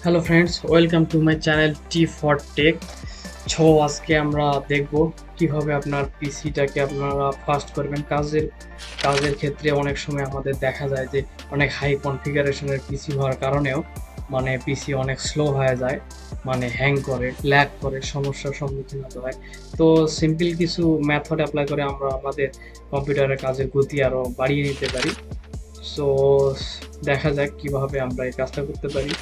Hello friends, welcome to my channel T for tech. আজকে আমরা দেখব কিভাবে আপনার পিসিটাকে আপনারা ফাস্ট করবেন। কাজের ক্ষেত্রে অনেক সময় আমাদের দেখা যায় যে অনেক হাই কনফিগারেশনের পিসি হওয়ার কারণেও পিসি অনেক স্লো হয়ে যায়, হ্যাং করে, ল্যাগ করে, সমস্যার সম্মুখীন হতে হয়। তো সিম্পল কিছু মেথড অ্যাপ্লাই করে আমরা আমাদের কম্পিউটারের কাজের গতি আরও বাড়িয়ে নিতে পারি। সো দেখা যাক কিভাবে আমরা এই কাজটা করতে পারি।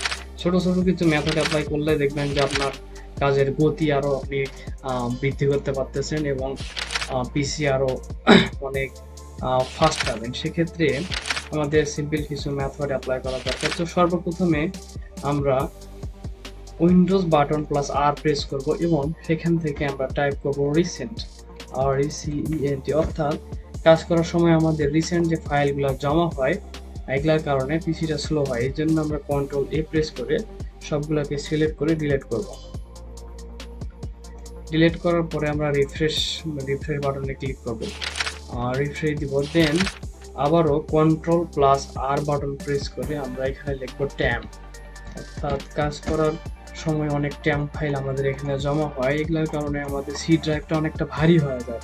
ছোট ছোট কিছু মেথড অ্যাপ্লাই করলে দেখবেন যে আপনার কাজের গতি আরও আপনি বৃদ্ধি করতে পারতেছেন এবং পিসি আরও অনেক ফাস্ট পাবেন। সেক্ষেত্রে আমাদের সিম্পল কিছু মেথড অ্যাপ্লাই করা দরকার। তো সর্বপ্রথমে আমরা উইন্ডোজ বাটন প্লাস আর প্রেস করব এবং সেখান থেকে আমরা টাইপ করব রিসেন্ট, RECENT, অর্থাৎ কাজ করার সময় আমাদের রিসেন্ট যে ফাইলগুলো জমা হয় এগুলার কারণে পিসিটা স্লো হয়। এই জন্য আমরা কন্ট্রোল এ প্রেস করে সবগুলোকে সিলেক্ট করে ডিলিট করব। ডিলিট করার পরে আমরা রিফ্রেশ বাটনে ক্লিক করব, রিফ্রেশ দিব। দেন আবারও কন্ট্রোল প্লাস আর বাটন প্রেস করে আমরা এখানে লিখব ট্যাম্প, অর্থাৎ কাজ করার সময় অনেক ট্যাম্প ফাইল আমাদের এখানে জমা হয়। এগুলোর কারণে আমাদের সি ড্রাইভটা অনেকটা ভারী হয়ে যায়।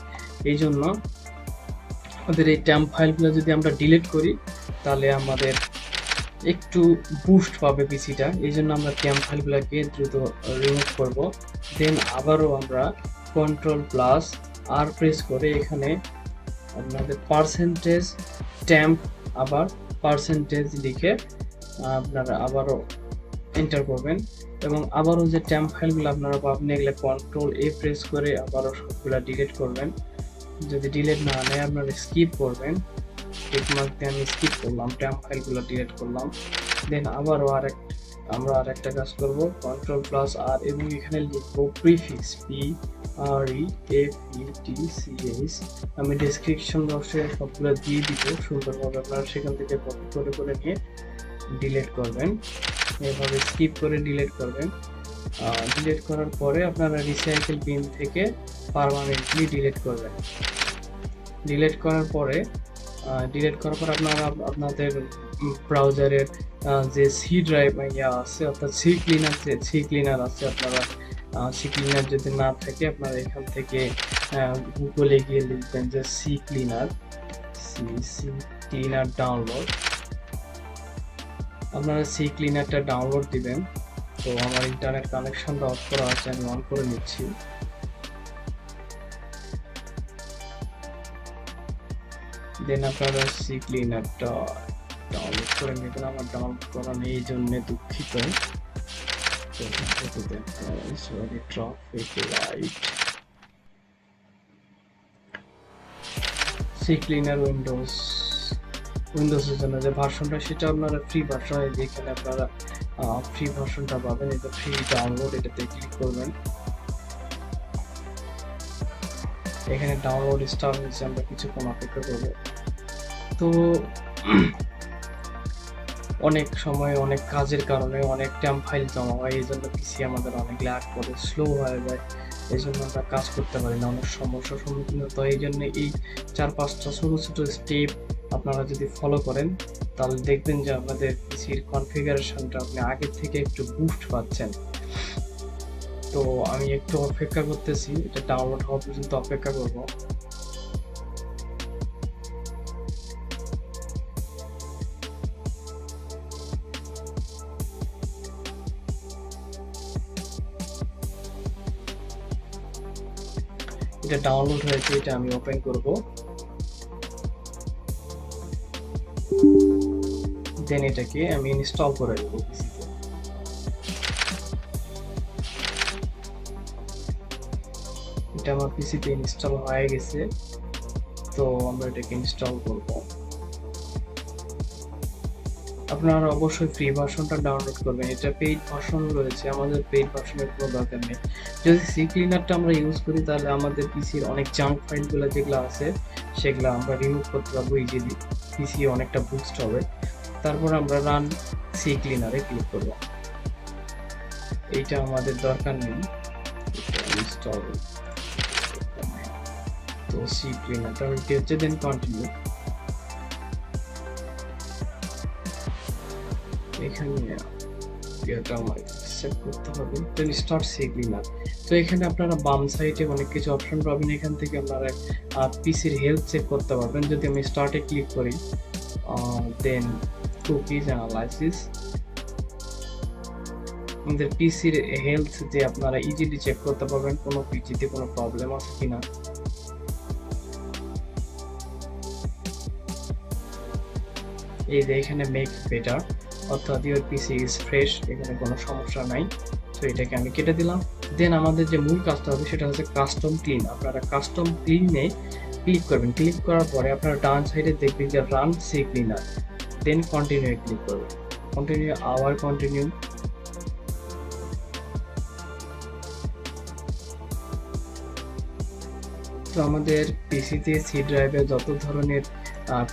এই জন্য আমাদের এই ট্যাম্প ফাইলগুলো যদি আমরা ডিলিট করি তাহলে আমাদের একটু বুস্ট পাবে পিসিটা। এই জন্য আমরা ট্যাম্প ফাইলগুলোকে দ্রুত রিমুভ করব। দেন আবারও আমরা কন্ট্রোল প্লাস আর প্রেস করে এখানে আপনাদের পার্সেন্টেজ ট্যাম্প, আবার পার্সেন্টেজ লিখে আপনারা আবারও এন্টার করবেন এবং আবারও যে ট্যাম্প ফাইলগুলো আপনারা পাবেন এগুলো কন্ট্রোল এ প্রেস করে আবারও সবগুলো ডিলিট করবেন। যদি ডিলিট না নেয় আপনারা স্কিপ করবেন। টিকমার্ক দিয়ে আমি স্কিপ করলাম, ট্যাম্প ফাইলগুলো ডিলিট করলাম। দেন আবারও আমরা আরেকটা কাজ করব, কন্ট্রোল প্লাস আর এবং এখানে লিখব প্রিফিক্স, PREFETCH। আমি ডেসক্রিপশন বক্সে সবগুলো দিয়ে দিব সুন্দরভাবে, আপনারা সেখান থেকে কপি করে করে নিয়ে ডিলিট করবেন। এভাবে স্কিপ করে ডিলিট করবেন। ডিলিট করার পরে আপনারা রিসাইকেল বিন থেকে পার্মানেন্টলি ডিলিট করবেন। ডিলিট করার পর আপনারা আপনাদের ব্রাউজারের যে সি ড্রাইভ আছে, অর্থাৎ সি ক্লিনার আছে, আপনারা সি ক্লিনার যদি না থাকে আপনারা এখান থেকে গুগলে গিয়ে লিখবেন যে সি ক্লিনার ডাউনলোড। আপনারা সি ক্লিনারটা ডাউনলোড দিবেন। তো আমার ইন্টারনেট কানেকশনটা অফ করা আছে, আমি অন করে নিচ্ছি। দেন আপনারা সি ক্লিনারটা ডাউনলোড করে নেবেন। আমার ডাউনলোড করা নেই, এই জন্য দুঃখিত। সি ক্লিনার উইন্ডোজের জন্য যে ভার্সনটা সেটা আপনারা ফ্রি ভার্সন, যেখানে আপনারা ফ্রি ভার্সনটা পাবেন, এটা ফ্রি ডাউনলোড, এটাতে ক্লিক করবেন। এখানে ডাউনলোড স্টার্ট হয়েছে, আমরা কিছুক্ষণ অপেক্ষা করব। তো অনেক সময় অনেক কাজের কারণে অনেক ট্যাম্প ফাইল জমা হয়, এই জন্য পিসি আমাদের অনেক ল্যাগ করে, স্লো হয়ে যায়। এই জন্য আমরা কাজ করতে পারি না, অনেক সমস্যার সম্মুখীন হতে হয়। এই জন্য এই 4-5টা ছোটো ছোটো স্টেপ আপনারা যদি ফলো করেন তাহলে দেখবেন যে আপনাদের পিসির কনফিগারেশনটা আপনি আগের থেকে একটু বুস্ট পাচ্ছেন। তো আমি একটু অপেক্ষা করতেছি, এটা ডাউনলোড হওয়া পর্যন্ত অপেক্ষা করব। এটা ডাউনলোড হয়েছে, এটা আমি ওপেন করব। দেন এটাকে আমি ইনস্টল করে দেবো পিসিতে। এটা আমার পিসিতে ইনস্টল হয়ে গেছে। তো আমরা এটাকে ইনস্টল করব। আপনারা অবশ্যই ফ্রি ভার্সনটা ডাউনলোড করবেন। এটা পেইড ভার্সন রয়েছে, আমাদের পেইড ভার্সনের কোনো দরকার নেই। যদি সি ক্লিনারটা আমরা ইউজ করি তাহলে আমাদের পিসির অনেক জাঙ্ক ফাইলগুলো যেগুলো আছে সেগুলো আমরা রিমুভ করতে পারবো ইজিলি, পিসি অনেকটা বুস্ট হবে। তারপর আমরা রান সি ক্লিনারে ক্লিক করব। এইটা আমাদের দরকার নেই, ইনস্টল। তো সি ক্লিনারটা হচ্ছে, দেন কন্টিনিউ। এখানে এটা আমার সেট করতে হবে। Then start CCleaner. তো এখানে আপনারা বাম সাইডে অনেক কিছু অপশন পাবেন, এখান থেকে আপনারা পিসির হেলথ চেক করতে পারবেন। যদি আমি স্টার্টে ক্লিক করি, দেন কুকিজ অ্যানালাইসিস, আমাদের পিসির হেলথ যে আপনারা ইজিলি চেক করতে পারবেন কোনো পিসিতে কোনো প্রবলেম আছে কিনা। এই যে এখানে মেক বেটার, অর্থাৎ ইউর পিসি ইজ ফ্রেশ, এখানে কোনো সমস্যা নাই। তো এটাকে আমি কেটে দিলাম। দেন আমাদের যে মূল কাজটা হবে সেটা হচ্ছে কাস্টম ক্লিন। আপনারা কাস্টম ক্লিনে ক্লিক করবেন। ক্লিক করার পরে আপনারা ডান সাইডে দেখবেন যে run CCleaner, then continue click করবেন। কন্টিনিউ, আবার কন্টিনিউ। তো আমাদের পিসিতে সি ড্রাইভে যত ধরনের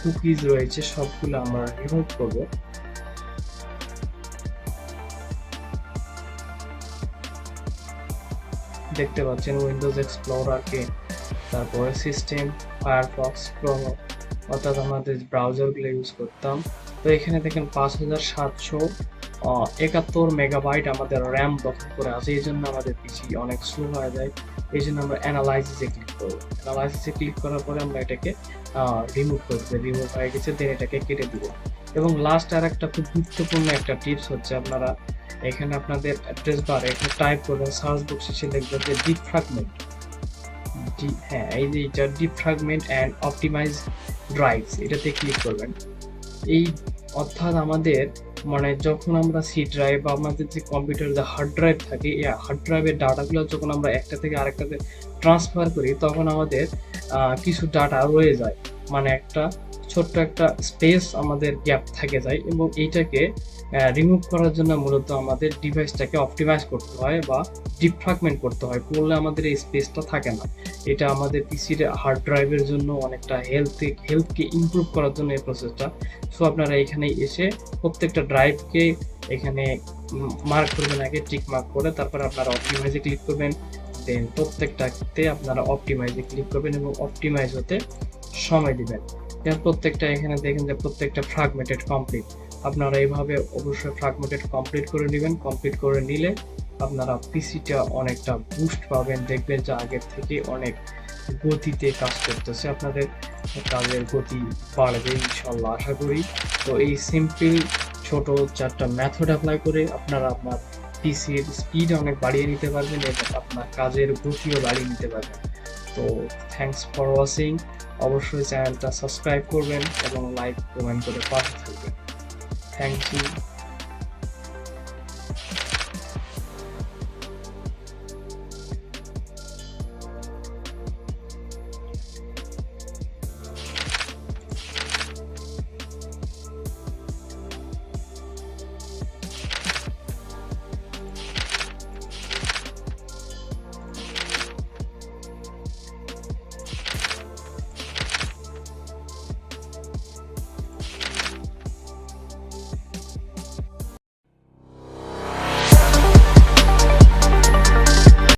কুকিজ রয়েছে সবগুলো আমরা রিমুভ করব। দেখতে পাচ্ছেন উইন্ডোজ এক্সপ্লোরারকে, তারপরে সিস্টেম, ফায়ারফক্স, ক্রোম, অর্থাৎ আমাদের ব্রাউজারগুলো ইউজ করতাম। তো এখানে দেখেন 5771 মেগাবাইট আমাদের র্যাম দখল করে আছে, এই জন্য আমাদের পিসি অনেক স্লো হয়ে যায়। এই জন্য আমরা অ্যানালাইসিসে ক্লিক করবো। অ্যানালাইসিসে ক্লিক করার পরে আমরা এটাকে রিমুভ করবো। রিমুভ হয়ে গেছে, দেন এটাকে কেটে দিব। এবং লাস্ট আর একটা খুব গুরুত্বপূর্ণ একটা টিপস হচ্ছে, আপনারা এখানে আপনাদের অ্যাড্রেস বারে এখানে টাইপ করবেন, সার্চ বক্সে এসে লিখবেন যে ডিফ্র্যাগমেন্ট। হ্যাঁ, এই যে এটা ডিফ্র্যাগমেন্ট অ্যান্ড অপটিমাইজ ড্রাইভস, এটাতে ক্লিক করবেন। এই অর্থাৎ আমাদের মানে যখন আমরা সি ড্রাইভ বা আমাদের যে কম্পিউটার যে হার্ড ড্রাইভ থাকে, এই হার্ড ড্রাইভের ডাটাগুলো যখন আমরা একটা থেকে আরেকটাতে ট্রান্সফার করি, তখন আমাদের কিছু ডাটা রয়ে যায়, মানে একটা ছোট্ট একটা স্পেস আমাদের গ্যাপ থেকে যায়। এবং এইটাকে রিমুভ করার জন্য মূলত আমাদের ডিভাইসটাকে অপটিমাইজ করতে হয় বা ডিফ্র্যাগমেন্ট করতে হয়, করলে আমাদের এই স্পেসটা থাকে না। এটা আমাদের পিসির হার্ড ড্রাইভের জন্য অনেকটা হেলথকে ইমপ্রুভ করার জন্য এই প্রসেসটা। সো আপনারা এখানে এসে প্রত্যেকটা ড্রাইভকে এখানে মার্ক করবেন, আগে টিক মার্ক করে, তারপর আপনারা অপটিমাইজে ক্লিক করবেন। দেন প্রত্যেকটাতে আপনারা অপটিমাইজে ক্লিক করবেন এবং অপটিমাইজ হতে সময় দিবেন। দেন প্রত্যেকটা এখানে দেখেন যে প্রত্যেকটা ফ্র্যাগমেন্টেড কমপ্লিট। আপনারা এইভাবে অবশ্যই ফ্র্যাগমেন্টেড কমপ্লিট করে নেবেন। কমপ্লিট করে নিলে আপনারা পিসিটা অনেকটা বুস্ট পাবেন, দেখবেন যে আগের থেকে অনেক গতিতে কাজ করতেছে, আপনাদের কাজের গতি বাড়বে ইনশাল্লাহ আশা করি। তো এই সিম্পল ছোট 4টা মেথড অ্যাপ্লাই করে আপনারা আপনার পিসির স্পিড অনেক বাড়িয়ে নিতে পারবেন এবং আপনার কাজের গতিও বাড়িয়ে নিতে পারবেন। তো থ্যাংকস ফর ওয়াচিং। অবশ্যই চ্যানেলটা সাবস্ক্রাইব করবেন এবং লাইক কমেন্ট করে পাশে থাকবেন। Thank you.